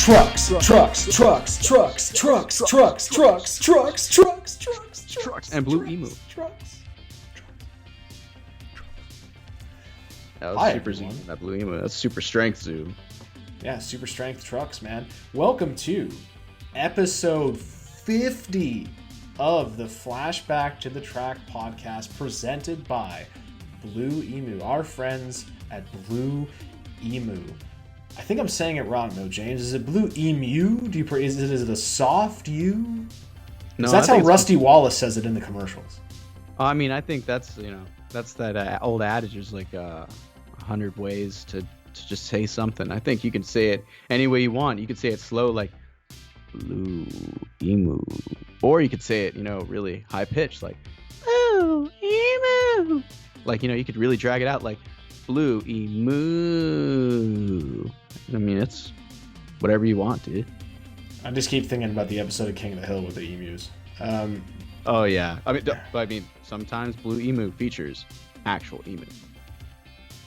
Trucks, trucks, trucks, trucks, trucks, trucks, trucks, trucks, trucks, trucks, and Blue-Emu. Trucks. That was Hi, super everyone. zoom. That Blue-Emu. That's super strength zoom. Yeah, super strength trucks, man. Welcome to episode 50 of the Flashback to the Track podcast presented by Blue-Emu, our friends at Blue-Emu. I think I'm saying it wrong though, James. Is it Blue-Emu? Is it a soft U? No, That's how Rusty Wallace says it in the commercials. I mean, I think that's that old adage. There's like 100 ways to just say something. I think you can say it any way you want. You could say it slow, like Blue-Emu, or you could say it, really high pitched, like Blue-Emu. Like, you could really drag it out, like Blue-Emu. I mean, it's whatever you want, dude. I just keep thinking about the episode of King of the Hill with the emus. Oh yeah. I mean, sometimes Blue-Emu features actual emu.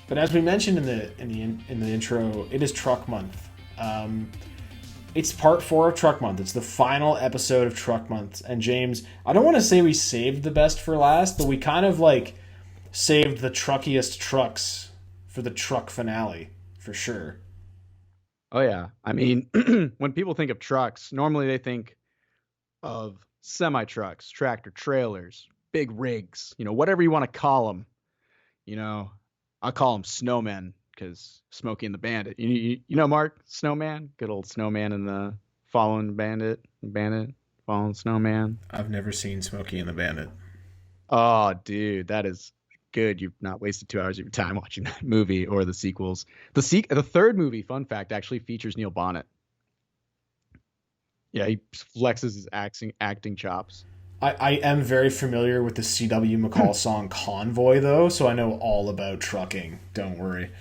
But as we mentioned in the intro, it is Truck Month. It's part 4 of Truck Month. It's the final episode of Truck Month. And James, I don't want to say we saved the best for last, but we kind of like saved the truckiest trucks for the truck finale, for sure. Oh yeah. I mean, when people think of trucks, normally they think of semi-trucks, tractor trailers, big rigs, whatever you want to call them. I call them snowmen because Smokey and the Bandit. Mark, Snowman? Good old Snowman and the Fallen Bandit, Fallen Snowman. I've never seen Smokey and the Bandit. Oh, dude, that is good. You've not wasted 2 hours of your time watching that movie or the sequels. The third movie, fun fact, actually features Neil Bonnet. Yeah, he flexes his acting chops. I am very familiar with the C.W. McCall song Convoy, though, so I know all about trucking. Don't worry.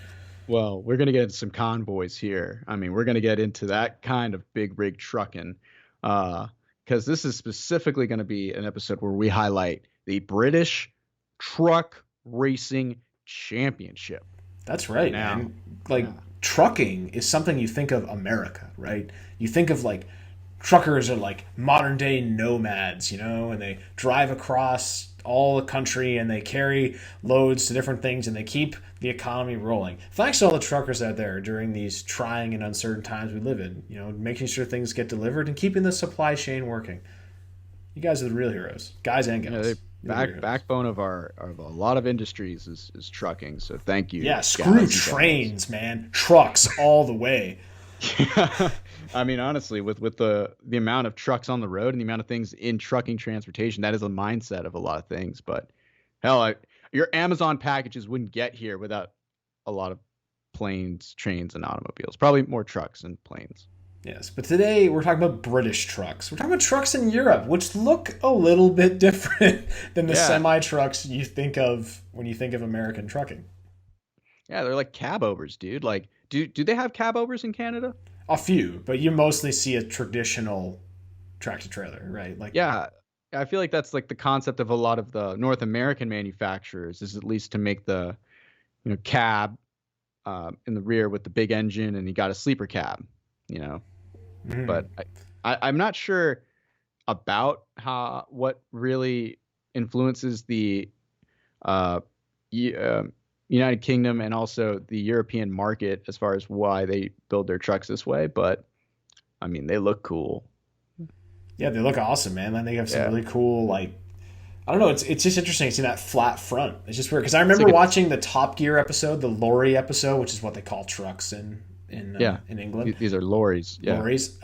Well, we're going to get into some convoys here. I mean, we're going to get into that kind of big rig trucking because this is specifically going to be an episode where we highlight the British Truck Racing Championship. That's right, man. Trucking is something you think of America, right? You think of truckers are like modern day nomads, and they drive across all the country and they carry loads to different things and they keep the economy rolling. Thanks to all the truckers out there during these trying and uncertain times we live in, making sure things get delivered and keeping the supply chain working. You guys are the real heroes, guys and gals. Backbone of a lot of industries is trucking. So thank you. Yeah, screw trains, man. Trucks all the way. I mean, honestly, with the amount of trucks on the road and the amount of things in trucking transportation, that is a mindset of a lot of things. But hell, your Amazon packages wouldn't get here without a lot of planes, trains, and automobiles. Probably more trucks and planes. Yes, but today we're talking about British trucks. We're talking about trucks in Europe, which look a little bit different than the semi-trucks you think of when you think of American trucking. Yeah, they're like cab-overs, dude. Like, do they have cab-overs in Canada? A few, but you mostly see a traditional tractor-trailer, right? Yeah, I feel like that's like the concept of a lot of the North American manufacturers is at least to make the, cab in the rear with the big engine, and you got a sleeper cab, Mm-hmm. But I'm not sure about what really influences the United Kingdom and also the European market as far as why they build their trucks this way, but I mean, they look cool. Yeah, they look awesome, man. They have some really cool, I don't know, it's just interesting seeing that flat front. It's just weird because I remember watching the Top Gear episode, the lorry episode, which is what they call trucks in England. These are lorries. Yeah. Lorries.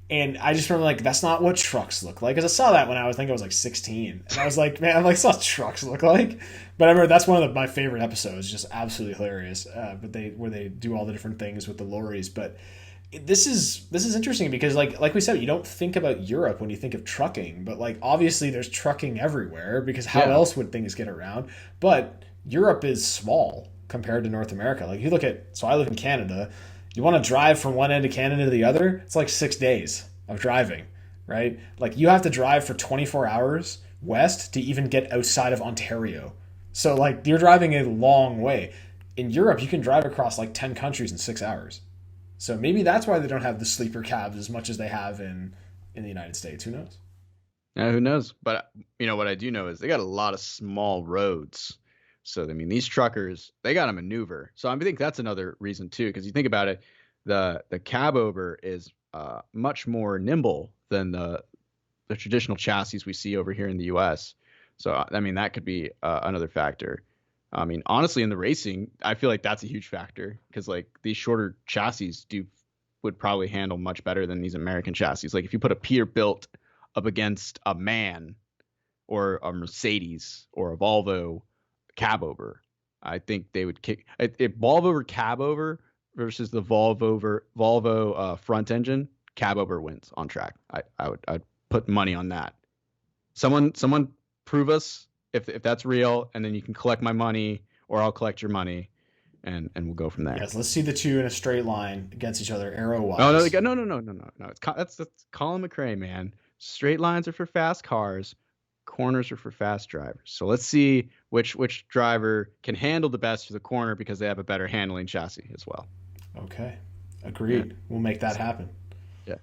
And I just remember that's not what trucks look like. Because I saw that when I was 16. And I was like, man, that's not what trucks look like. But I remember that's one of my favorite episodes, just absolutely hilarious. Where they do all the different things with the lorries. But this is interesting because like we said, you don't think about Europe when you think of trucking. But obviously there's trucking everywhere because how else would things get around? But Europe is small compared to North America. You look at, so I live in Canada. You want to drive from one end of Canada to the other, it's 6 days of driving, right? You have to drive for 24 hours west to even get outside of Ontario. So you're driving a long way. In Europe, you can drive across 10 countries in 6 hours. So maybe that's why they don't have the sleeper cabs as much as they have in the United States. Who knows? Who knows? But what I do know is they got a lot of small roads. So I mean, these truckers, they got to maneuver. So I think that's another reason too, because you think about it, the cab over is much more nimble than the traditional chassis we see over here in the U.S. So I mean, that could be another factor. I mean, honestly, in the racing, I feel like that's a huge factor because like these shorter chassis would probably handle much better than these American chassis. Like if you put a Peterbilt up against a MAN or a Mercedes or a Volvo cab over, I think they would kick. If Volvo over cab over versus the Volvo front engine, cab over wins on track. I'd put money on that. Someone prove us if that's real, and then you can collect my money or I'll collect your money, and we'll go from there. Yes, let's see the two in a straight line against each other, arrow wise. Oh no. That's Colin McRae, man. Straight lines are for fast cars, corners are for fast drivers. So let's see which driver can handle the best for the corner because they have a better handling chassis as well. Okay, agreed. Yeah. We'll make that happen. Yeah,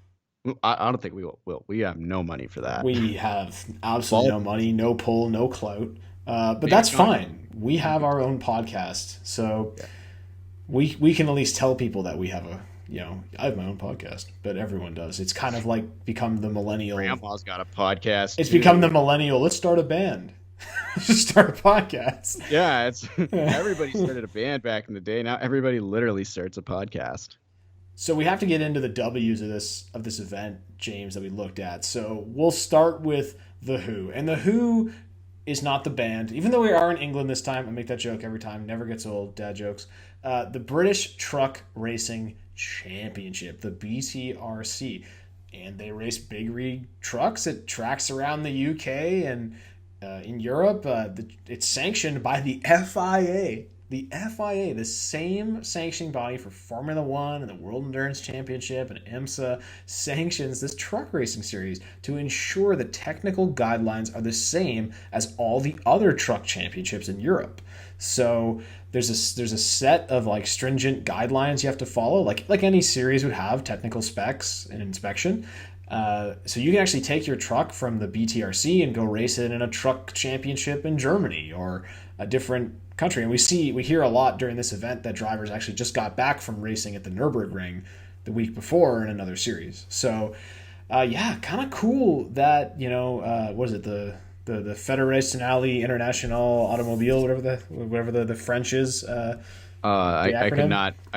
I don't think we will. We have no money for that. We have absolutely no money, no pull, no clout. But that's fine. We have our own podcast, so we can at least tell people that we have I have my own podcast, but everyone does. It's kind of like become the millennial. Grandpa's got a podcast. It's become the millennial. Let's start a band. Just start a podcast. Yeah, it's everybody started a band back in the day. Now everybody literally starts a podcast. So we have to get into the W's of this event, James, that we looked at. So we'll start with The Who. And The Who is not the band. Even though we are in England this time, I make that joke every time. Never gets old, dad jokes. The British Truck Racing Championship, the BTRC. And they race big rig trucks at tracks around the UK and in Europe. It's sanctioned by the FIA. The FIA, the same sanctioning body for Formula One and the World Endurance Championship and IMSA, sanctions this truck racing series to ensure the technical guidelines are the same as all the other truck championships in Europe. So there's a set of like stringent guidelines you have to follow, like any series would have, technical specs and inspection. So you can actually take your truck from the BTRC and go race it in a truck championship in Germany or a different country. And we hear a lot during this event that drivers actually just got back from racing at the Nürburgring the week before in another series. So kind of cool that, what is it, the Fédération Internationale Automobile, whatever the French is. I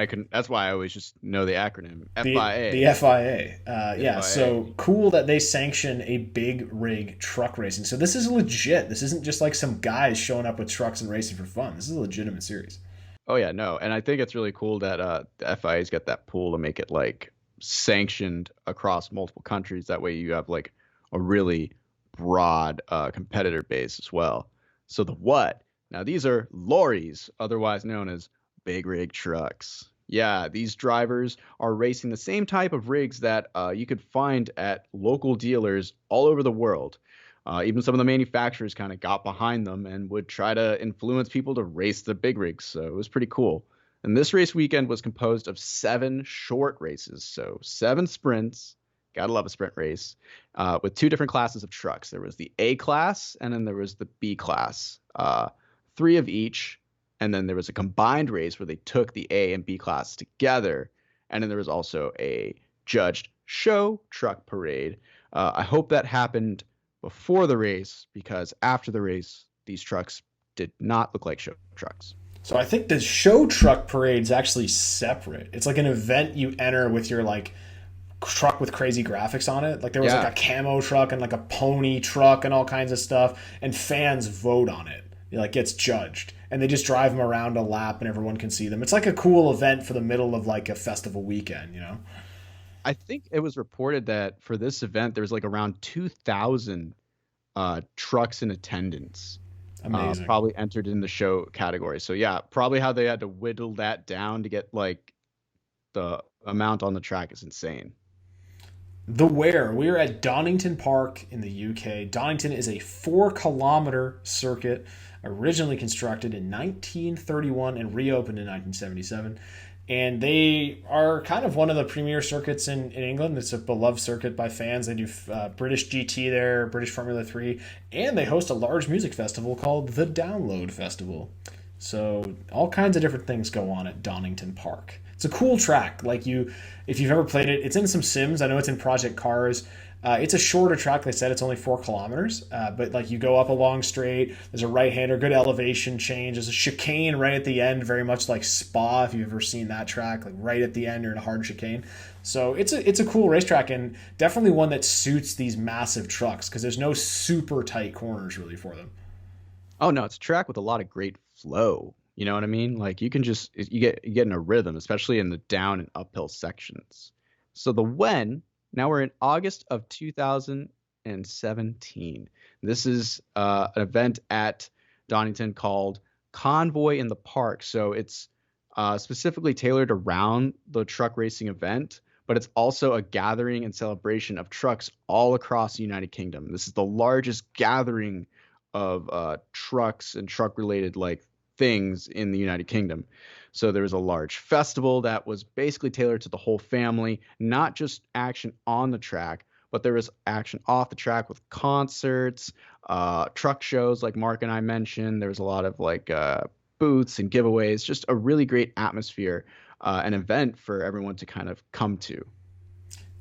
could that's why I always just know the acronym FIA. The FIA. FIA. So cool that they sanction a big rig truck racing. So this is legit. This isn't just like some guys showing up with trucks and racing for fun. This is a legitimate series. Oh yeah, no. And I think it's really cool that the FIA's got that pool to make it like sanctioned across multiple countries. That way you have like a really broad competitor base as well. So the what? Now these are lorries, otherwise known as big rig trucks. Yeah, these drivers are racing the same type of rigs that you could find at local dealers all over the world. Even some of the manufacturers kind of got behind them and would try to influence people to race the big rigs. So it was pretty cool. And this race weekend was composed of 7 short races. So 7 sprints. Gotta love a sprint race. With 2 different classes of trucks. There was the A class and then there was the B class. 3 of each. And then there was a combined race where they took the A and B class together. And then there was also a judged show truck parade. I hope that happened before the race because after the race, these trucks did not look like show trucks. So I think the show truck parade's actually separate. It's like an event you enter with your like truck with crazy graphics on it. Like there was like a camo truck and like a pony truck and all kinds of stuff. And fans vote on it. It like gets judged. And they just drive them around a lap and everyone can see them. It's like a cool event for the middle of like a festival weekend, I think it was reported that for this event, there was like around 2,000 trucks in attendance. Amazing. Probably entered in the show category. So yeah, probably how they had to whittle that down to get like the amount on the track is insane. The Where. We are at Donnington Park in the UK. Donnington is a 4-kilometer circuit originally constructed in 1931 and reopened in 1977. and they are kind of one of the premier circuits in England. It's a beloved circuit by fans. They do British GT there, British Formula 3, and they host a large music festival called the Download Festival. So all kinds of different things go on at Donnington Park. It's a cool track. Like you, if you've ever played it, it's in some sims. I know it's in Project Cars. It's a shorter track. They said it's only 4 kilometers, but like you go up a long straight. There's a right-hander, good elevation change. There's a chicane right at the end, very much like Spa. If you've ever seen that track, like right at the end, you're in a hard chicane. So it's a cool racetrack, and definitely one that suits these massive trucks because there's no super tight corners really for them. Oh no, it's a track with a lot of great flow. You know what I mean? Like you get in a rhythm, especially in the down and uphill sections. So the when, now we're in August of 2017. This is an event at Donington called Convoy in the Park. So it's specifically tailored around the truck racing event, but it's also a gathering and celebration of trucks all across the United Kingdom. This is the largest gathering of trucks and truck related like things in the United Kingdom. So there was a large festival that was basically tailored to the whole family, not just action on the track, but there was action off the track with concerts, truck shows like Mark and I mentioned. There was a lot of like booths and giveaways, just a really great atmosphere, an event for everyone to kind of come to.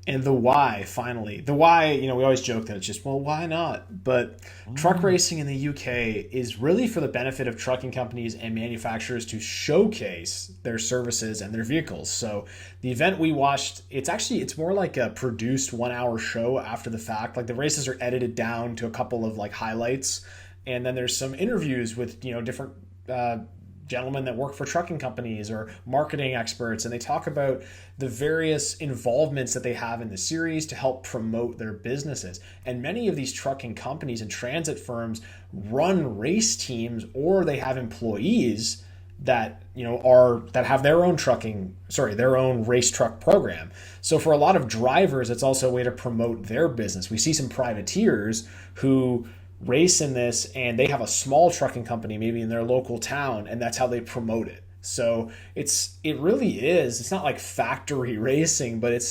And the why, finally. The why, we always joke that it's just, well, why not? But truck racing in the UK is really for the benefit of trucking companies and manufacturers to showcase their services and their vehicles. So the event we watched, it's more like a produced 1 hour show after the fact. Like the races are edited down to a couple of like highlights. And then there's some interviews with, different gentlemen that work for trucking companies or marketing experts, and they talk about the various involvements that they have in the series to help promote their businesses. And many of these trucking companies and transit firms run race teams, or they have employees that that have their own race truck program. So for a lot of drivers, it's also a way to promote their business. We see some privateers who race in this, and they have a small trucking company maybe in their local town, and that's how they promote it. So it really is, it's not like factory racing, but it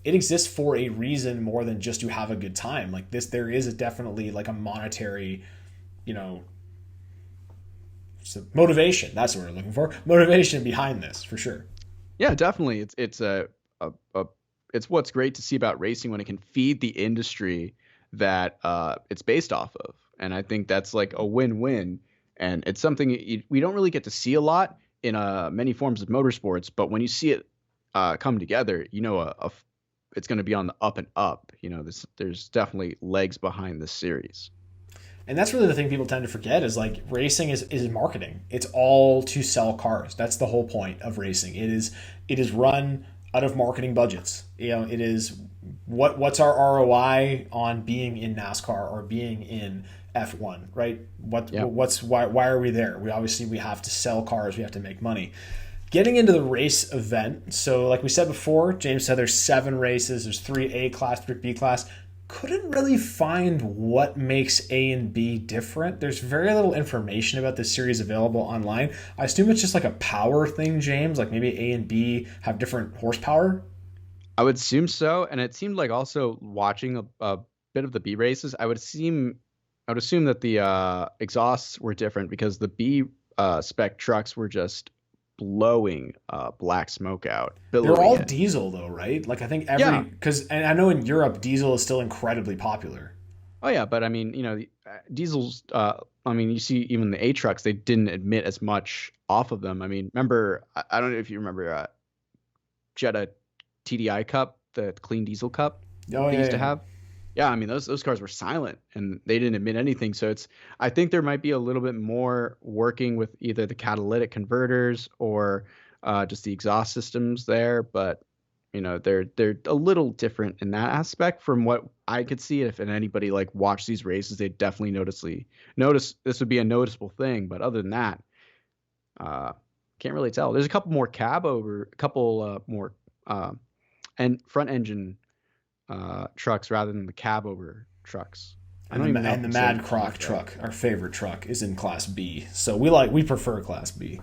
exists for a reason more than just to have a good time. Like this, there is definitely like a monetary, motivation. That's what we're looking for. Motivation behind this for sure. Yeah, definitely. It's it's what's great to see about racing when it can feed the industry that it's based off of. And I think that's like a win-win. And it's something we don't really get to see a lot in many forms of motorsports. But when you see it come together, it's going to be on the up and up. There's definitely legs behind this series. And that's really the thing people tend to forget is like racing is marketing. It's all to sell cars. That's the whole point of racing. It is run out of marketing budgets. It is what's our ROI on being in NASCAR or being in F1, right? Why are we there? We have to sell cars, we have to make money. Getting into the race event, so like we said before, James said there's 7 races, there's 3 A class, 3 B class. Couldn't really find what makes A and B different. There's very little information about this series available online. I assume it's just like a power thing, James, like maybe A and B have different horsepower. I would assume so. And it seemed like also watching a bit of the B races, I would assume that the exhausts were different because the B spec trucks were just blowing black smoke out. They're all diesel though, right? Like I think and I know in Europe diesel is still incredibly popular. Oh yeah, but I mean, diesels. I mean, you see even the A trucks, they didn't emit as much off of them. I mean, remember? I don't know if you remember Jetta TDI Cup, the clean diesel cup they used to have. Yeah, I mean those cars were silent and they didn't emit anything. So I think there might be a little bit more working with either the catalytic converters or just the exhaust systems there. But they're a little different in that aspect from what I could see. If anybody like watched these races, they definitely notice this would be a noticeable thing. But other than that, can't really tell. There's a couple more more and front engine trucks rather than the cab over trucks. And the Mad Croc truck, our favorite truck, is in Class B. So we prefer Class B.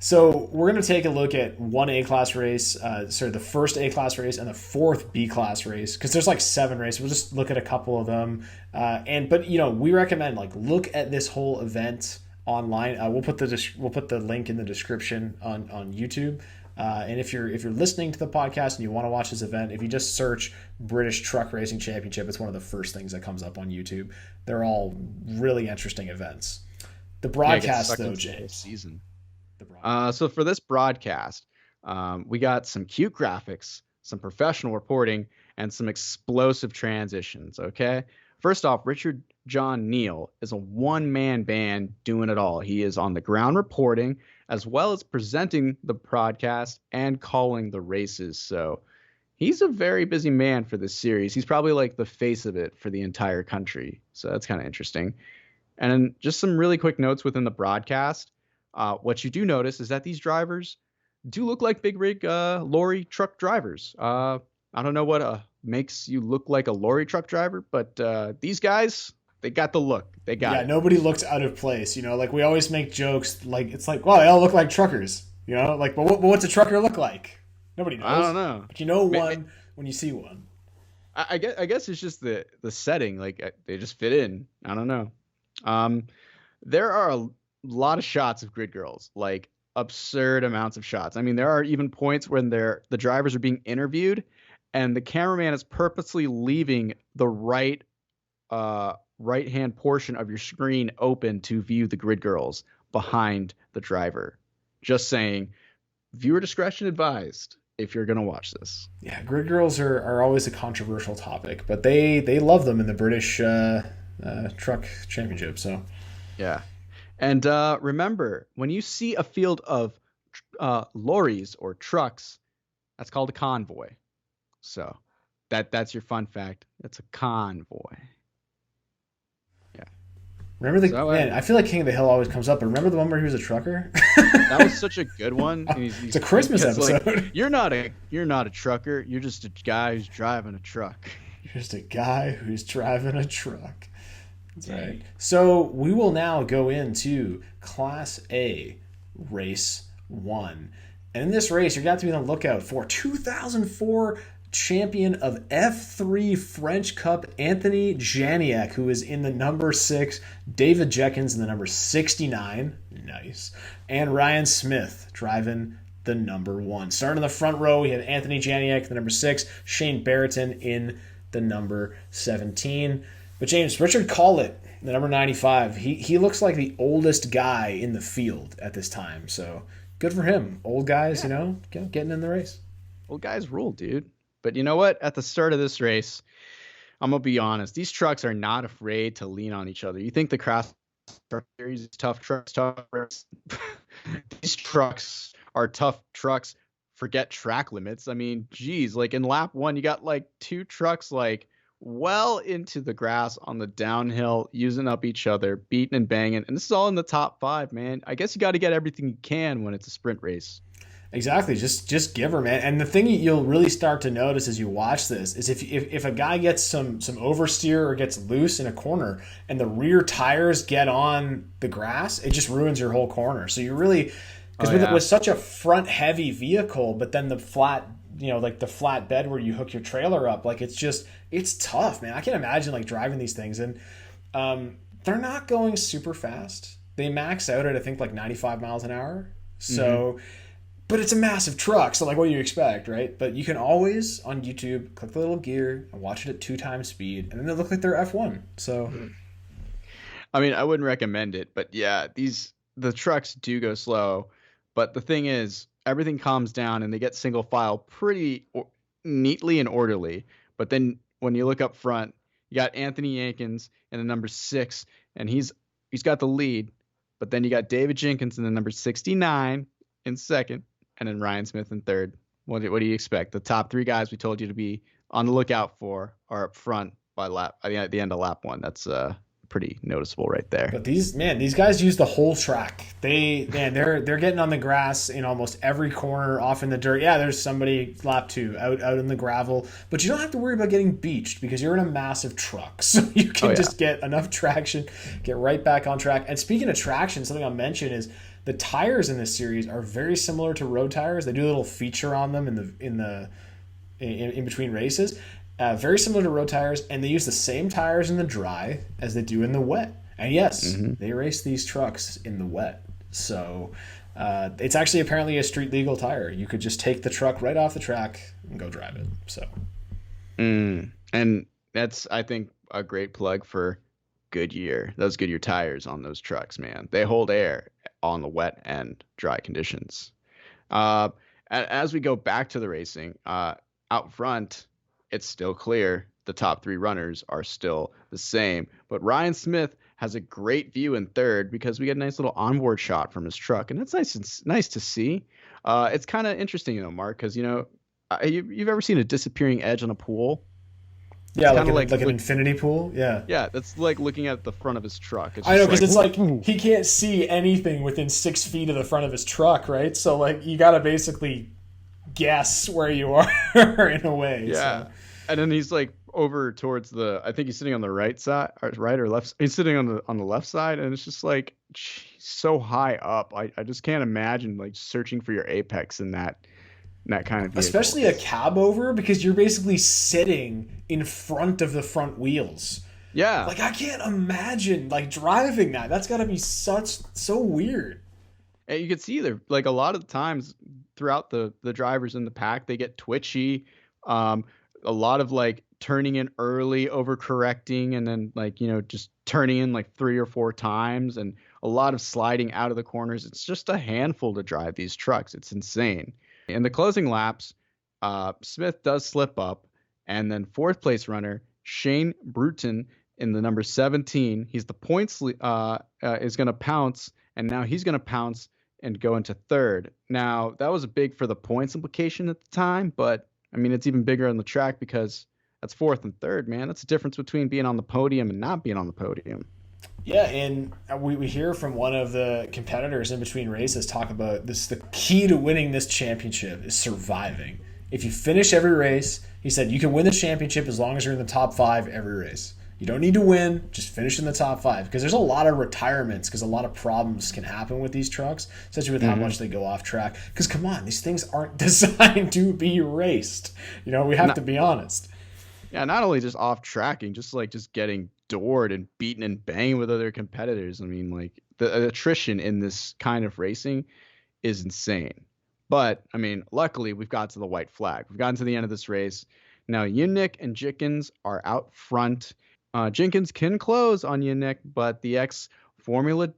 So we're going to take a look at one A class race, the first A class race and the fourth B class race, because there's like 7 races. We'll just look at a couple of them, but we recommend like look at this whole event online. We'll put the link in the description on YouTube. And if you're listening to the podcast and you want to watch this event, if you just search British Truck Racing Championship, it's one of the first things that comes up on YouTube. They're all really interesting events. The broadcast, though, James. Season. So for this broadcast, we got some cute graphics, some professional reporting, and some explosive transitions, okay? First off, Richard John Neal is a one-man band doing it all. He is on the ground reporting, as well as presenting the broadcast and calling the races. So he's a very busy man for this series. He's probably like the face of it for the entire country. So that's kind of interesting. And then just some really quick notes within the broadcast. What you do notice is that these drivers do look like big rig lorry truck drivers. I don't know what makes you look like a lorry truck driver, but these guys, they got the look. They got it. Nobody looks out of place. Like we always make jokes, like it's like, well, they all look like truckers. Like, but what's a trucker look like? Nobody knows. I don't know. But one when you see one. I guess it's just the setting. Like they just fit in. I don't know. There are a lot of shots of grid girls, like absurd amounts of shots. I mean, there are even points when the drivers are being interviewed and the cameraman is purposely leaving the right hand portion of your screen open to view the grid girls behind the driver. Just saying, viewer discretion advised if you're going to watch this. Yeah, grid girls are always a controversial topic, but they love them in the British truck championship. So yeah. And remember, when you see a field of lorries or trucks, that's called a convoy. So that's your fun fact. It's a convoy. Yeah. Remember I feel like King of the Hill always comes up, but remember the one where he was a trucker? That was such a good one. It's a Christmas episode. Like, you're not a trucker. You're just a guy who's driving a truck. You're just a guy who's driving a truck. That's right. So we will now go into Class A, Race 1. And in this race, you're going to be on the lookout for 2004 champion of F3 French Cup, Anthony Janiak, who is in the number 6, David Jenkins in the number 69. Nice. And Ryan Smith driving the number 1. Starting in the front row, we have Anthony Janiak, the number 6, Shane Barretton in the number 17. But James, Richard Collett, the number 95, he looks like the oldest guy in the field at this time. So good for him. Old guys, getting in the race. Old guys rule, dude. But you know what? At the start of this race, I'm going to be honest. These trucks are not afraid to lean on each other. You think the Crash Series is tough trucks, These trucks are tough trucks. Forget track limits. I mean, geez, like in lap 1, you got like 2 trucks like well into the grass on the downhill, using up each other, beating and banging. And this is all in the top 5, man. I guess you got to get everything you can when it's a sprint race. Exactly. Just give her, man. And the thing you'll really start to notice as you watch this is if a guy gets some oversteer or gets loose in a corner and the rear tires get on the grass, it just ruins your whole corner. So you really, because with such a front heavy vehicle, but then the flat, like the flat bed where you hook your trailer up, like it's tough, man. I can imagine like driving these things, and they're not going super fast. They max out at I think like 95 miles an hour. So. Mm-hmm. But it's a massive truck, so like what do you expect, right? But you can always, on YouTube, click the little gear and watch it at 2 times speed, and then they look like they're F1. So, I mean, I wouldn't recommend it, but yeah, the trucks do go slow. But the thing is, everything calms down, and they get single file pretty neatly and orderly. But then when you look up front, you got Anthony Jenkins in the number 6, and he's got the lead. But then you got David Jenkins in the number 69 in second. And then Ryan Smith in third. What do you expect? The top 3 guys we told you to be on the lookout for are up front at the end of lap 1. That's pretty noticeable right there. But these guys use the whole track. They're getting on the grass in almost every corner, off in the dirt. Yeah, there's somebody lap 2 out in the gravel, but you don't have to worry about getting beached because you're in a massive truck, so you can just get enough traction, get right back on track. And speaking of traction, something I'll mention is The tires in this series are very similar to road tires. They do a little feature on them in between races. Very similar to road tires, and they use the same tires in the dry as they do in the wet. And yes, they race these trucks in the wet. So it's actually apparently a street legal tire. You could just take the truck right off the track and go drive it. So, and that's, I think, a great plug for Goodyear. Those Goodyear tires on those trucks, man, they hold air on the wet and dry conditions. As we go back to the racing, out front, it's still clear the top 3 runners are still the same. But Ryan Smith has a great view in third because we get a nice little onboard shot from his truck, and that's nice to see. It's kind of interesting, Mark, because you've ever seen a disappearing edge on a pool? Yeah, like an infinity pool. Yeah. Yeah, that's like looking at the front of his truck. I know, because it's like he can't see anything within 6 feet of the front of his truck, right? So like you got to basically guess where you are in a way. Yeah, so. And then he's like over towards I think he's sitting on the right or left. He's sitting on the left side, and it's just like so high up. I just can't imagine like searching for your apex in that kind of vehicle. Especially a cab over, because you're basically sitting in front of the front wheels. Yeah. Like I can't imagine like driving that. That's got to be so weird. And you can see there, like a lot of the times throughout the drivers in the pack, they get twitchy. A lot of like turning in early, overcorrecting, and then like, just turning in like 3 or 4 times, and a lot of sliding out of the corners. It's just a handful to drive these trucks. It's insane. In the closing laps, Smith does slip up, and then 4th place runner Shane Bruton in the number 17, he's the points is going to pounce, and now he's going to pounce and go into 3rd. Now that was big for the points implication at the time, but I mean it's even bigger on the track because that's 4th and 3rd, man. That's the difference between being on the podium and not being on the podium. Yeah, and we hear from one of the competitors in between races talk about this: the key to winning this championship is surviving. If you finish every race, he said, you can win the championship as long as you're in the top 5 every race. You don't need to win, just finish in the top 5. Because there's a lot of retirements, because a lot of problems can happen with these trucks, especially with how much they go off track. Because come on, these things aren't designed to be raced. We have to be honest. Yeah, not only just off tracking, just getting doored and beaten and banged with other competitors. I mean, like the attrition in this kind of racing is insane. But I mean, luckily we've got to the white flag. We've gotten to the end of this race. Now Yunick and Jinkins are out front. Jenkins can close on Yunick, but the ex-Formula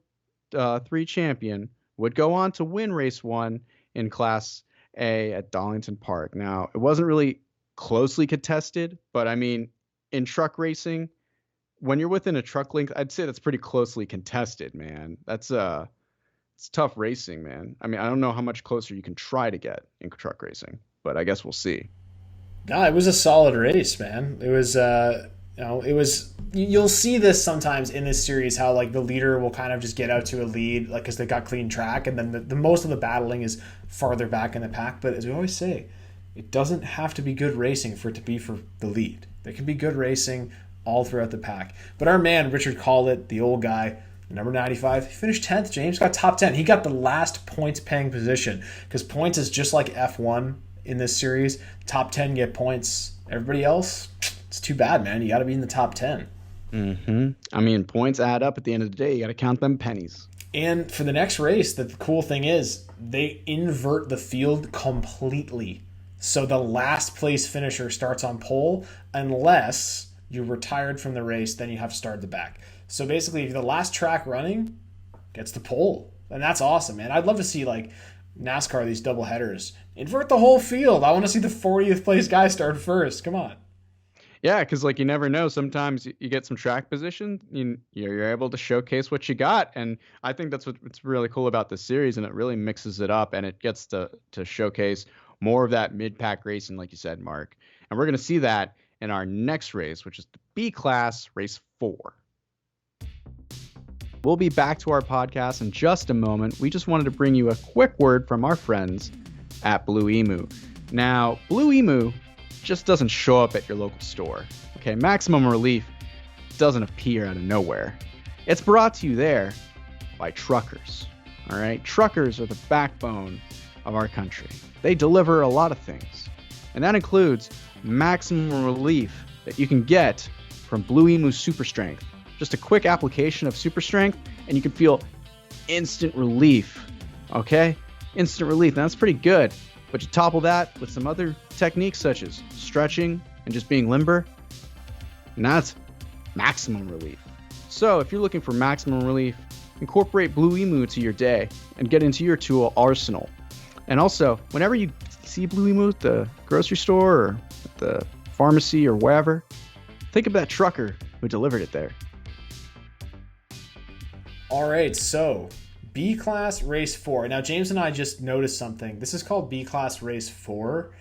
3 champion would go on to win race 1 in Class A at Donnington Park. Now, it wasn't really closely contested, but I mean, in truck racing, when you're within a truck length, I'd say that's pretty closely contested, man. It's tough racing, man. I mean, I don't know how much closer you can try to get in truck racing, but I guess we'll see. No, it was a solid race, man. It was, you'll see this sometimes in this series, how like the leader will kind of just get out to a lead, like because they got clean track, and then the most of the battling is farther back in the pack. But as we always say, it doesn't have to be good racing for it to be for the lead. There can be good racing all throughout the pack. But our man, Richard Collett, the old guy, number 95, he finished 10th, James. Got top 10. He got the last points-paying position, because points is just like F1 in this series. Top 10 get points. Everybody else, it's too bad, man. You got to be in the top 10. I mean, points add up at the end of the day. You got to count them pennies. And for the next race, the cool thing is they invert the field completely. So the last place finisher starts on pole unless you're retired from the race, then you have to start at the back. So basically, the last track running gets the pole. And that's awesome, man. I'd love to see, like, NASCAR, these double headers. Invert the whole field. I want to see the 40th place guy start first. Come on. Yeah, because, like, you never know. Sometimes you get some track position. You're able to showcase what you got. And I think that's what's really cool about this series, and it really mixes it up, and it gets to showcase more of that mid-pack racing, like you said, Mark. And we're going to see that in our next race, which is the B-Class Race 4. We'll be back to our podcast in just a moment. We just wanted to bring you a quick word from our friends at Blue-Emu. Now, Blue-Emu just doesn't show up at your local store. Okay, Maximum Relief doesn't appear out of nowhere. It's brought to you there by truckers. All right, truckers are the backbone of our country. They deliver a lot of things, and that includes maximum relief that you can get from Blue-Emu Super Strength. Just a quick application of Super Strength, and you can feel instant relief. Okay? Instant relief. Now, that's pretty good. But you topple that with some other techniques such as stretching and just being limber, and that's maximum relief. So if you're looking for maximum relief, incorporate Blue-Emu to your day and get into your tool arsenal. And also, whenever you see Blue-Emu at the grocery store or at the pharmacy or wherever, think of that trucker who delivered it there. All right, so B-Class Race 4. Now, James and I just noticed something. This is called B-Class Race 4.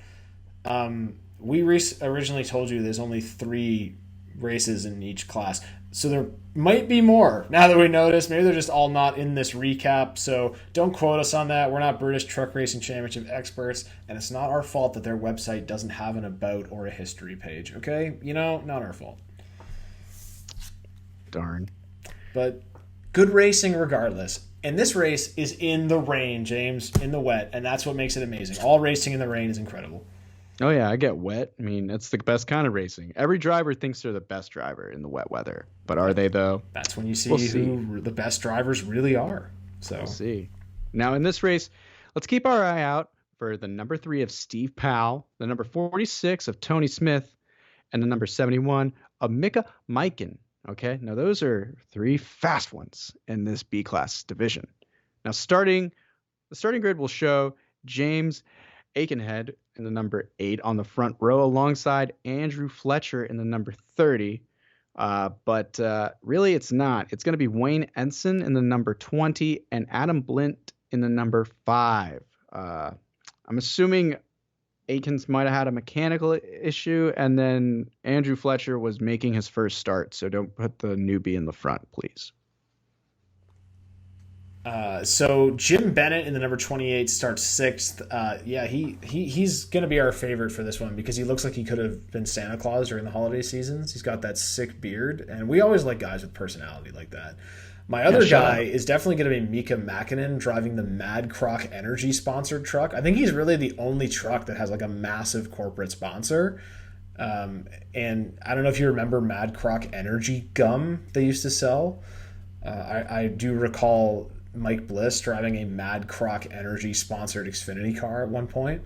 We originally told you there's only 3 races in each class. So there might be more. Now that we notice, maybe they're just all not in this recap. So don't quote us on that. We're not British Truck Racing Championship experts, and it's not our fault that their website doesn't have an about or a history page, okay? Not our fault. Darn. But good racing regardless. And this race is in the rain, James, in the wet, and that's what makes it amazing. All racing in the rain is incredible. Oh, yeah, I get wet. I mean, that's the best kind of racing. Every driver thinks they're the best driver in the wet weather. But are they, though? That's when you see who the best drivers really are. So we'll see. Now, in this race, let's keep our eye out for the number 3 of Steve Powell, the number 46 of Tony Smith, and the number 71 of Mika Mikan. Okay, now those are 3 fast ones in this B-Class division. Now, the starting grid will show James Aikenhead in the number 8 on the front row alongside Andrew Fletcher in the number 30. But really it's not. It's going to be Wayne Ensign in the number 20 and Adam Blint in the number 5. I'm assuming Aikens might have had a mechanical issue, and then Andrew Fletcher was making his first start. So don't put the newbie in the front, please. So Jim Bennett in the number 28 starts 6th. He's going to be our favorite for this one because he looks like he could have been Santa Claus during the holiday seasons. He's got that sick beard, and we always like guys with personality like that. My other guy is definitely going to be Mika Makinen driving the Mad Croc Energy sponsored truck. I think he's really the only truck that has like a massive corporate sponsor. And I don't know if you remember Mad Croc Energy gum they used to sell. I do recall Mike Bliss driving a Mad Croc Energy sponsored Xfinity car at one point.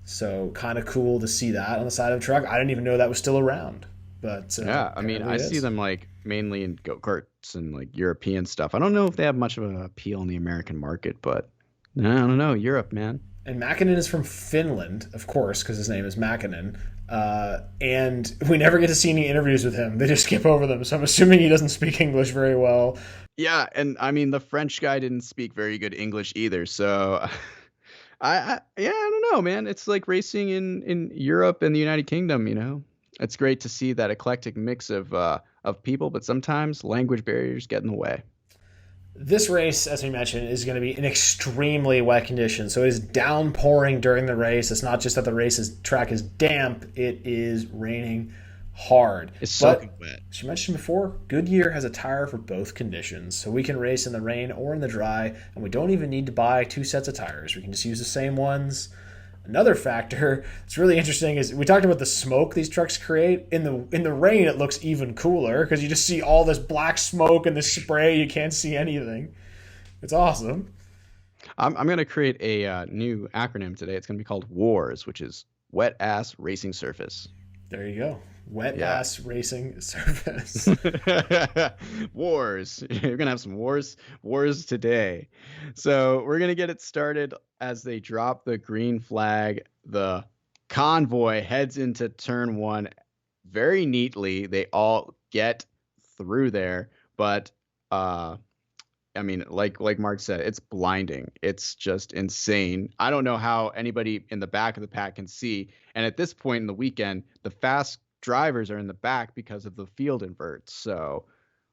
So kind of cool to see that on the side of the truck. I didn't even know that was still around. But yeah, I mean, I see them like mainly in go-karts and like European stuff. I don't know if they have much of an appeal in the American market, but I don't know. Europe, man. And Makinen is from Finland, of course, because his name is Makinen. And we never get to see any interviews with him. They just skip over them. So I'm assuming he doesn't speak English very well. Yeah, and I mean, the French guy didn't speak very good English either. So I don't know, man. It's like racing in Europe and the United Kingdom, It's great to see that eclectic mix of people, but sometimes language barriers get in the way. This race, as we mentioned, is going to be in extremely wet conditions. So it is downpouring during the race. It's not just that the track is damp. It is raining hard. It's soaking wet. As you mentioned before, Goodyear has a tire for both conditions. So we can race in the rain or in the dry, and we don't even need to buy 2 sets of tires. We can just use the same ones. Another factor that's really interesting is we talked about the smoke these trucks create. In the rain, it looks even cooler because you just see all this black smoke and this spray. You can't see anything. It's awesome. I'm going to create a new acronym today. It's going to be called WARS, which is Wet Ass Racing Surface. There you go. Wet ass racing surface. Wars. You're going to have some wars today. So we're going to get it started as they drop the green flag. The convoy heads into turn 1 very neatly. They all get through there. But, I mean, like Mark said, it's blinding. It's just insane. I don't know how anybody in the back of the pack can see. And at this point in the weekend, the fast drivers are in the back because of the field inverts. So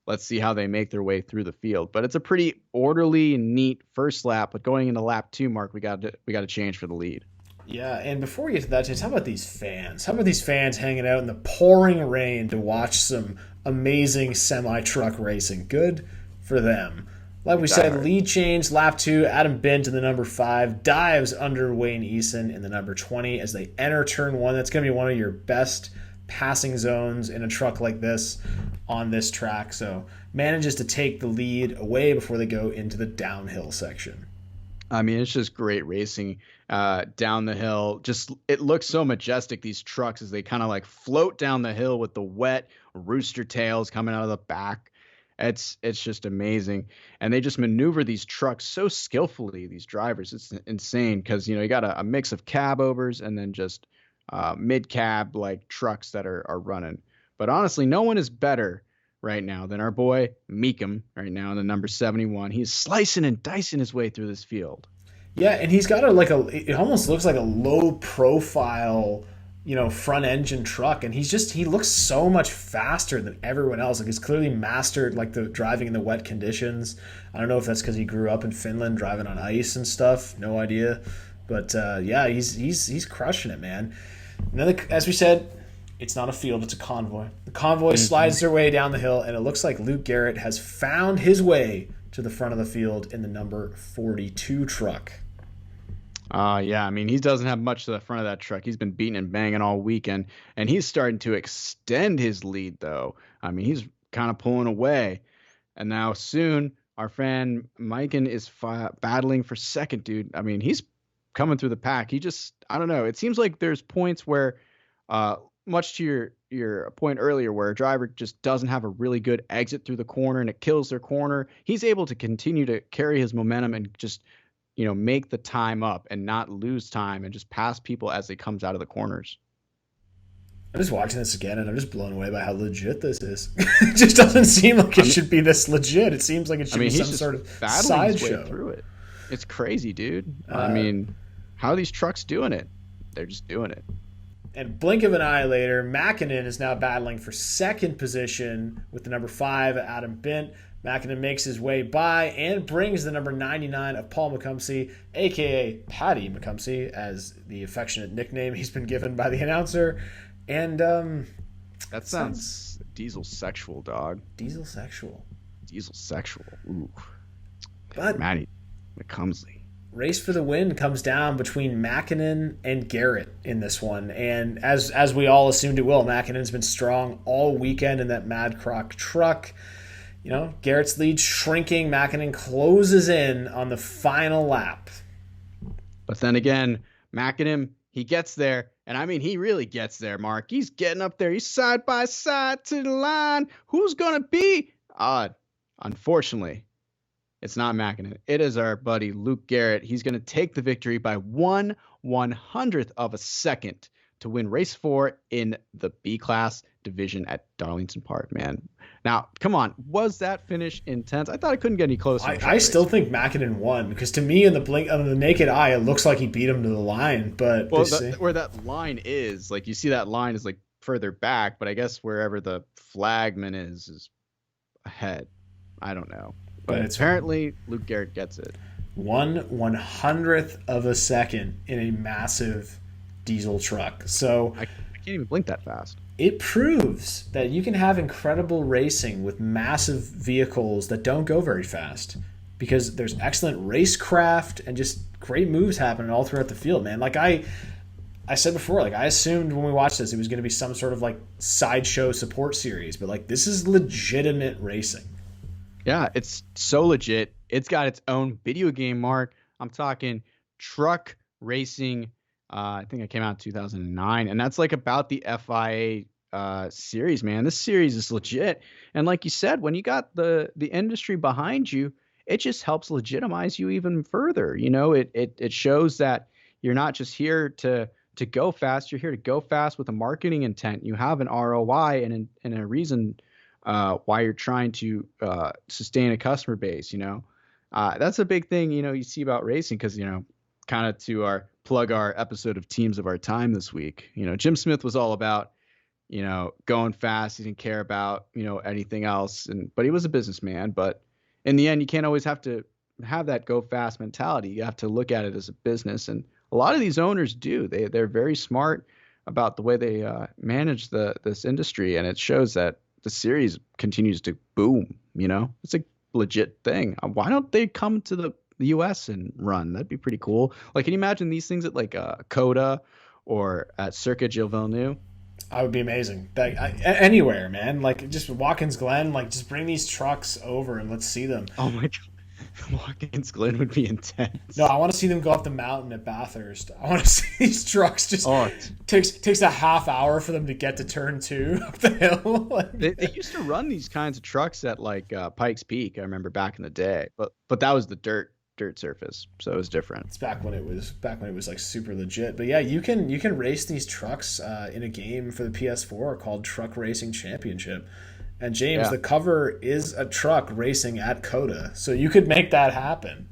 let's see how they make their way through the field. But it's a pretty orderly and neat first lap. But going into lap 2, Mark, we got to change for the lead. Yeah, and before we get to that, James, how about these fans? How about these fans hanging out in the pouring rain to watch some amazing semi-truck racing? Good for them. Like we Big said, diehard. lead change, lap 2, Adam Bint in the number 5, dives under Wayne Eason in the number 20 as they enter turn 1. That's going to be one of your best passing zones in a truck like this on this track. So manages to take the lead away before they go into the downhill section. I mean, it's just great racing down the hill. Just it looks so majestic. These trucks as they kind of like float down the hill with the wet rooster tails coming out of the back. It's just amazing, and they just maneuver these trucks so skillfully. These drivers, it's insane because you got a mix of cab overs and then just mid cab like trucks that are running. But honestly, no one is better right now than our boy Meekum right now in the number 71. He's slicing and dicing his way through this field. Yeah, and he's got it almost looks like a low profile, front engine truck, and he looks so much faster than everyone else. Like he's clearly mastered like the driving in the wet conditions. I don't know if that's because he grew up in Finland driving on ice and stuff. No idea, but yeah, he's crushing it, man. As we said, it's not a field, it's a convoy. The convoy slides their way down the hill, and it looks like Luke Garrett has found his way to the front of the field in the number 42 truck. Yeah, I mean, he doesn't have much to the front of that truck. He's been beating and banging all weekend, and he's starting to extend his lead, though. I mean, he's kind of pulling away. And now soon, our friend Miken is battling for second, dude. I mean, he's coming through the pack. I don't know. It seems like there's points where, much to your point earlier, where a driver just doesn't have a really good exit through the corner and it kills their corner. He's able to continue to carry his momentum and just make the time up and not lose time and just pass people as they comes out of the corners. I'm just watching this again and I'm just blown away by how legit this is. It just doesn't seem like it should be this legit. It seems like it should be some sort of sideshow. Through it. It's crazy, dude. I mean, how are these trucks doing it? They're just doing it. And blink of an eye later, Mäkinen is now battling for second position with the number 5, Adam Bint. Mäkinen makes his way by and brings the number 99 of Paul McCumsey, a.k.a. Paddy McCumsey, as the affectionate nickname he's been given by the announcer. And that sounds diesel sexual, dog. Diesel sexual. Diesel sexual. Ooh. But Matty McCumsey. Race for the win comes down between Mäkinen and Garrett in this one. And as we all assumed it will, Mäkinen's been strong all weekend in that Mad Croc truck. Garrett's lead shrinking. Mäkinen closes in on the final lap. But then again, Mäkinen, he gets there. And I mean, he really gets there, Mark. He's getting up there. He's side by side to the line. Who's going to be? Unfortunately, it's not Mäkinen. It is our buddy Luke Garrett. He's going to take the victory by 1/100th of a second to win race 4 in the B-class division at Darlington Park, man. Now, come on. Was that finish intense? I thought it couldn't get any closer. I still think Mäkinen won because to me, in the naked eye, it looks like he beat him to the line. But where that line is, like you see that line is like further back, but I guess wherever the flagman is ahead. I don't know. But apparently, Luke Garrett gets it. 1/100th of a second in a massive diesel truck. So I can't even blink that fast. It proves that you can have incredible racing with massive vehicles that don't go very fast because there's excellent racecraft and just great moves happening all throughout the field, man. Like I said before, like I assumed when we watched this it was going to be some sort of like sideshow support series, but like this is legitimate racing. Yeah, it's so legit. It's got its own video game, Mark. I'm talking truck racing. I think it came out in 2009, and that's like about the FIA series, man. This series is legit, and like you said, when you got the industry behind you, it just helps legitimize you even further. It shows that you're not just here to go fast. You're here to go fast with a marketing intent. You have an ROI and a reason why you're trying to sustain a customer base. That's a big thing. You see about racing because kind of to plug our episode of Teams of Our Time this week. Jim Smith was all about, going fast. He didn't care about, anything else. But he was a businessman. But in the end, you can't always have to have that go fast mentality. You have to look at it as a business. And a lot of these owners do. They're very smart about the way they manage this industry. And it shows that the series continues to boom. It's a legit thing. Why don't they come to the US and run? That'd be pretty cool. Like, can you imagine these things at like Coda or at Circuit Gilles Villeneuve? I would be amazing. Like anywhere, man. Like just Watkins Glen. Like just bring these trucks over and let's see them. Oh my God. Watkins Glen would be No, intense. I want to see them go up the mountain at Bathurst. I want to see these trucks just Oh, takes a half hour for them to get to turn two up the hill. they used to run these kinds of trucks at like Pikes Peak. I remember back in the day, but that was the dirt surface, so it was different. It's back when it was like super legit. But yeah, you can race these trucks in a game for the PS4 called Truck Racing Championship. And James, Yeah. the cover is a truck racing at Coda, so you could make that happen.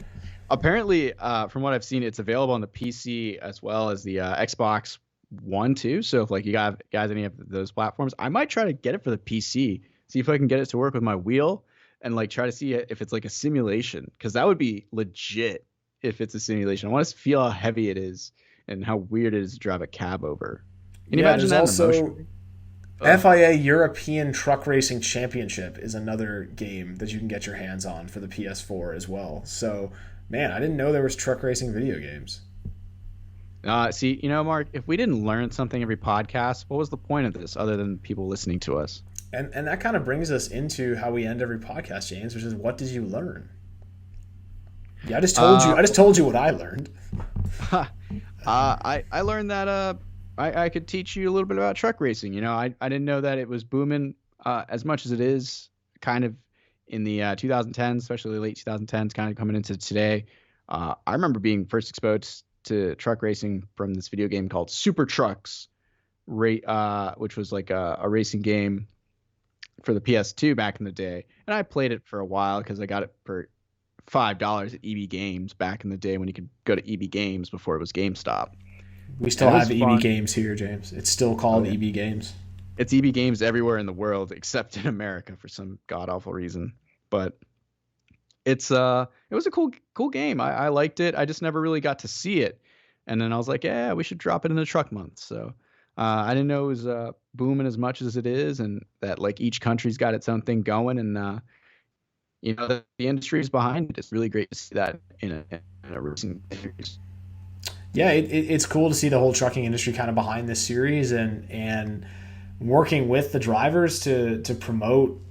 Apparently, from what I've seen, it's available on the PC as well as the Xbox One too. So if like you guys any of those platforms, I might try to get it for the PC. See if I can get it to work with my wheel and like try to see if it's like a simulation because that would be legit if it's a simulation. I want to feel how heavy it is and how weird it is to drive a cab over. Can you Yeah, imagine there's that in the also motion? Ugh. FIA European Truck Racing Championship is another game that you can get your hands on for the PS4 as well. So, man, I didn't know there was truck racing video games. See, Mark, if we didn't learn something every podcast, what was the point of this other than people listening to us? And that kind of brings us into how we end every podcast, James, which is what did you learn? Yeah, I just told you. Uh, I just told you what I learned. I learned that I could teach you a little bit about truck racing. I didn't know that it was booming as much as it is kind of in the 2010s, especially late 2010s, kind of coming into today. I remember being first exposed to truck racing from this video game called Super Trucks, which was like a racing game for the PS2 back in the day. And I played it for a while because I got it for $5 at EB Games back in the day when you could go to EB Games before it was GameStop. We And still it was have EB fun. Games here, James. It's still Oh called yeah. EB Games. It's EB Games everywhere in the world except in America for some god awful reason. But it was a cool game. I liked it. I just never really got to see it. And then I was like, yeah, we should drop it in the truck month. So I didn't know it was booming as much as it is, and that like each country's got its own thing going, and the industry is behind it. It's really great to see that in a racing series. Yeah, it's cool to see the whole trucking industry kind of behind this series and working with the drivers to promote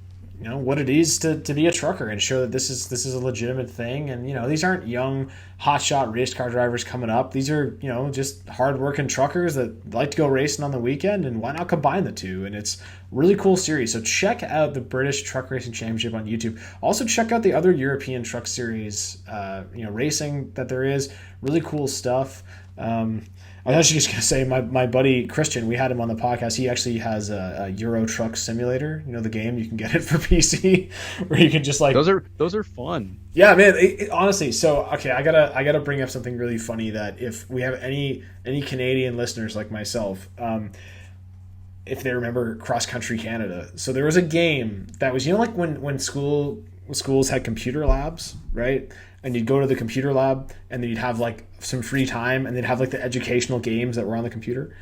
what it is to be a trucker and show that this is a legitimate thing. And these aren't young hotshot race car drivers coming up. These are just hardworking truckers that like to go racing on the weekend, and why not combine the two? And it's really cool series. So check out the British Truck Racing Championship on YouTube. Also check out the other European truck series racing that there is. Really cool stuff. I was actually just gonna say my buddy Christian, we had him on the podcast. He actually has a Euro Truck Simulator. The game, you can get it for PC, where you can just like, Those are fun. yeah, man. Honestly, so okay, I gotta bring up something really funny that if we have any Canadian listeners like myself, if they remember Cross Country Canada. So there was a game that was like when schools had computer labs, right? And you'd go to the computer lab and then you'd have like some free time and they'd have like the educational games that were on the computer.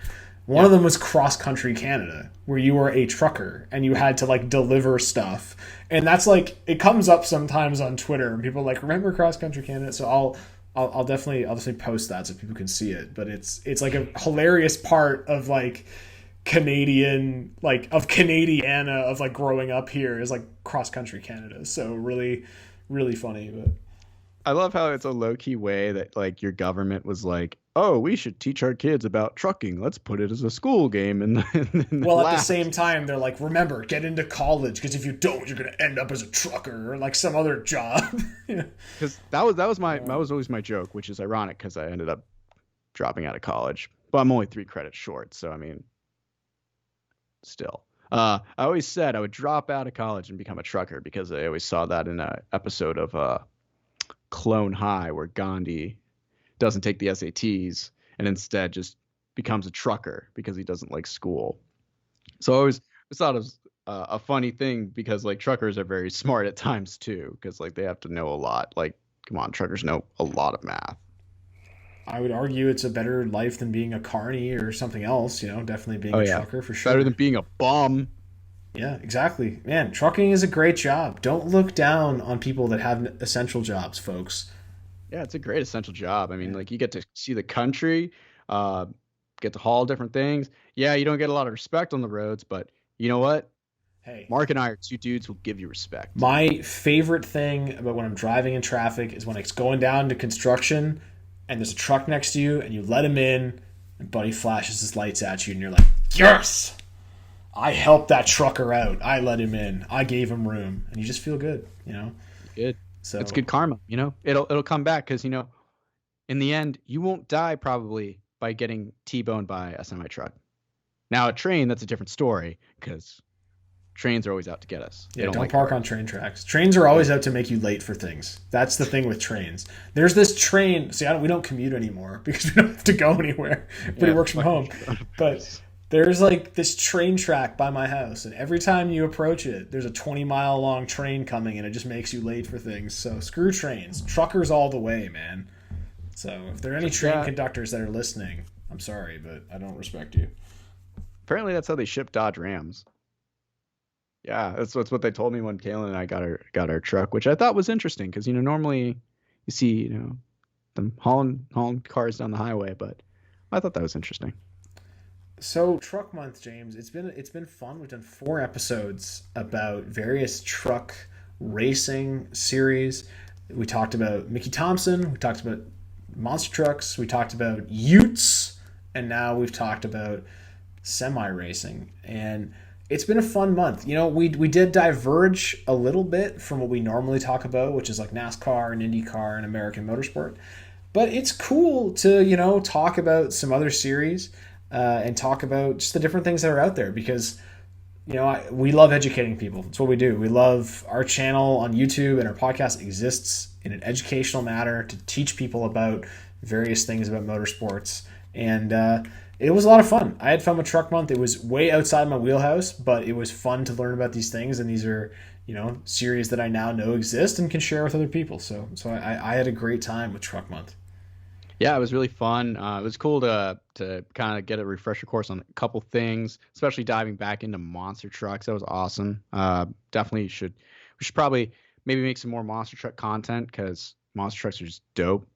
One Yeah. of them was Cross Country Canada, where you were a trucker and you had to like deliver stuff. And that's like it comes up sometimes on Twitter and people are like, remember Cross Country Canada? So I'll definitely post that so people can see it. But it's like a hilarious part of like Canadian, like of Canadiana, of like growing up here is like Cross Country Canada. So really, really funny. But I love how it's a low key way that like your government was like, oh, we should teach our kids about trucking. Let's put it as a school game in the well, at the same labs. time, they're like, remember, get into college because if you don't, you're gonna end up as a trucker or like some other job. Yeah. Because that was always my joke, which is ironic because I ended up dropping out of college, but I'm only 3 credits short. So I mean, still. I always said I would drop out of college and become a trucker because I always saw that in an episode of Clone High where Gandhi doesn't take the SATs and instead just becomes a trucker because he doesn't like school. So I always thought it was a funny thing because like truckers are very smart at times too because like they have to know a lot. Like, come on, truckers know a lot of math. I would argue it's a better life than being a carny or something else. Definitely being Oh a yeah, trucker for better sure. than being a bum. Yeah, exactly. Man, trucking is a great job. Don't look down on people that have essential jobs, folks. Yeah, it's a great essential job. I mean, Yeah. like you get to see the country, uh, get to haul different things. Yeah, you don't get a lot of respect on the roads, but you know what? Hey, Mark and I are two dudes who'll give you respect. my favorite thing about when I'm driving in traffic is when it's going down to construction and there's a truck next to you and you let him in and buddy flashes his lights at you and you're like, yes! I helped that trucker out. I let him in. I gave him room. And you just feel good, you know? Good. It's So, good karma, you know? It'll come back because, you know, in the end, you won't die probably by getting T-boned by a semi truck. Now, a train, that's a different story because trains are always out to get us. They yeah, don't don't like park on cars. train tracks. Trains are always out to make you late for things. That's the thing with trains. There's this train. See, we don't commute anymore because we don't have to go anywhere. Everybody Yeah, works from home. But there's like this train track by my house, and every time you approach it, there's a 20-mile long train coming, and it just makes you late for things. So screw trains. Truckers all the way, man. So if there are any train Yeah, conductors that are listening, I'm sorry, but I don't respect you. apparently that's how they ship Dodge Rams. Yeah, that's what they told me when Kaylin and I got our truck, which I thought was interesting because you know normally you see you know them hauling cars down the highway, but I thought that was interesting. So truck month, James. It's been fun. We've done 4 episodes about various truck racing series. We talked about Mickey Thompson. We talked about monster trucks. We talked about Utes, and now we've talked about semi racing. And it's been a fun month. You know, we did diverge a little bit from what we normally talk about, which is like NASCAR and IndyCar and American motorsport. But it's cool to talk about some other series and talk about just the different things that are out there because we love educating people. It's what we do. We love our channel on YouTube and our podcast exists in an educational manner to teach people about various things about motorsports. And it was a lot of fun. I had fun with Truck Month. It was way outside my wheelhouse, but it was fun to learn about these things. And these are, series that I now know exist and can share with other people. So I had a great time with Truck Month. Yeah, it was really fun. It was cool to kind of get a refresher course on a couple things, especially diving back into monster trucks. That was awesome. Definitely we should probably maybe make some more monster truck content because monster trucks are just dope.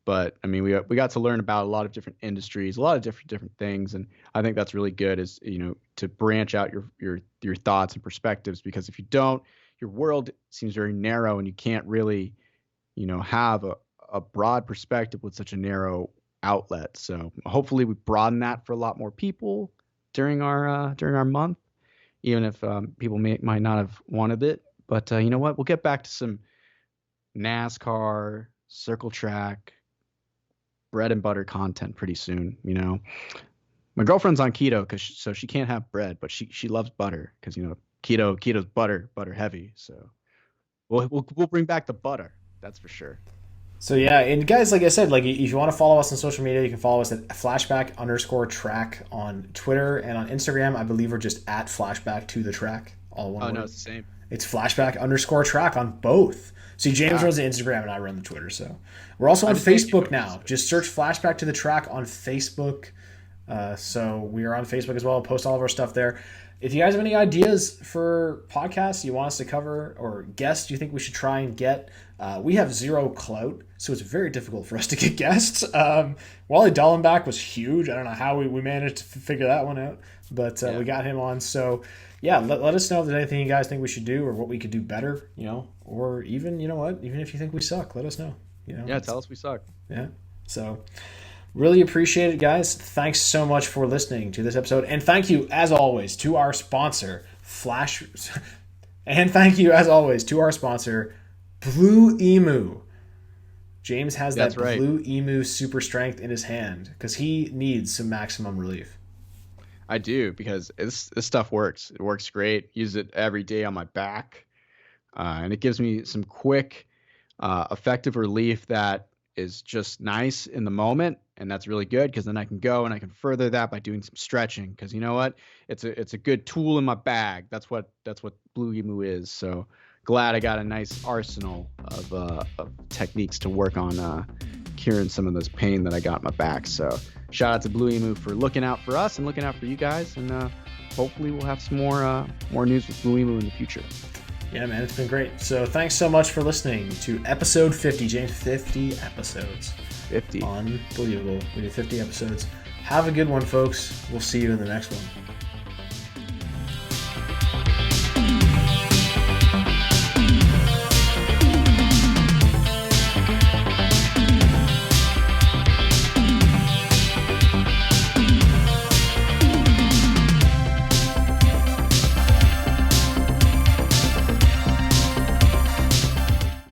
But I mean, we got to learn about a lot of different industries, a lot of different things, and I think that's really good. Is to branch out your thoughts and perspectives because if you don't, your world seems very narrow and you can't really have a broad perspective with such a narrow outlet. So hopefully we broaden that for a lot more people during our month, even if people might not have wanted it. But you know what? We'll get back to some NASCAR, circle track, bread and butter content pretty soon. My girlfriend's on keto so she can't have bread, but she loves butter because keto's butter heavy. So we'll bring back the butter. That's for sure. So yeah, and guys, like I said, like if you want to follow us on social media, you can follow us at flashback_track on Twitter and on Instagram. I believe we're just at flashback to the track, all one Oh word. no, it's the same. It's flashback_track on both. See, James Ah, runs the Instagram and I run the Twitter. So we're also I on just made you Facebook focus. now. Just search flashback to the track on Facebook. So we are on Facebook as well. Post all of our stuff there. If you guys have any ideas for podcasts you want us to cover or guests you think we should try and get, we have zero clout, so it's very difficult for us to get guests. Wally Dallenbach was huge. I don't know how we managed to figure that one out, but Yeah. we got him on. So yeah, let us know if there's anything you guys think we should do or what we could do better, or even, even if you think we suck, let us know. Yeah, tell us we suck. Yeah. So really appreciate it, guys. Thanks so much for listening to this episode. And thank you, as always, to our sponsor, Flash. And thank you, as always, to our sponsor, Blue-Emu. James has That's that right. Blue-Emu super strength in his hand because he needs some maximum relief. I do because this stuff works. It works great. Use it every day on my back, and it gives me some quick, effective relief that is just nice in the moment, and that's really good because then I can go and I can further that by doing some stretching. Because you know what, it's a good tool in my bag. That's what Blue-Emu is. So glad I got a nice arsenal of techniques to work on curing some of this pain that I got in my back. So shout out to Blue-Emu for looking out for us and looking out for you guys. And hopefully we'll have some more news with Blue-Emu in the future. Yeah, man, it's been great. So thanks so much for listening to episode 50, James. 50 episodes. 50. Unbelievable. We did 50 episodes. Have a good one, folks. We'll see you in the next one.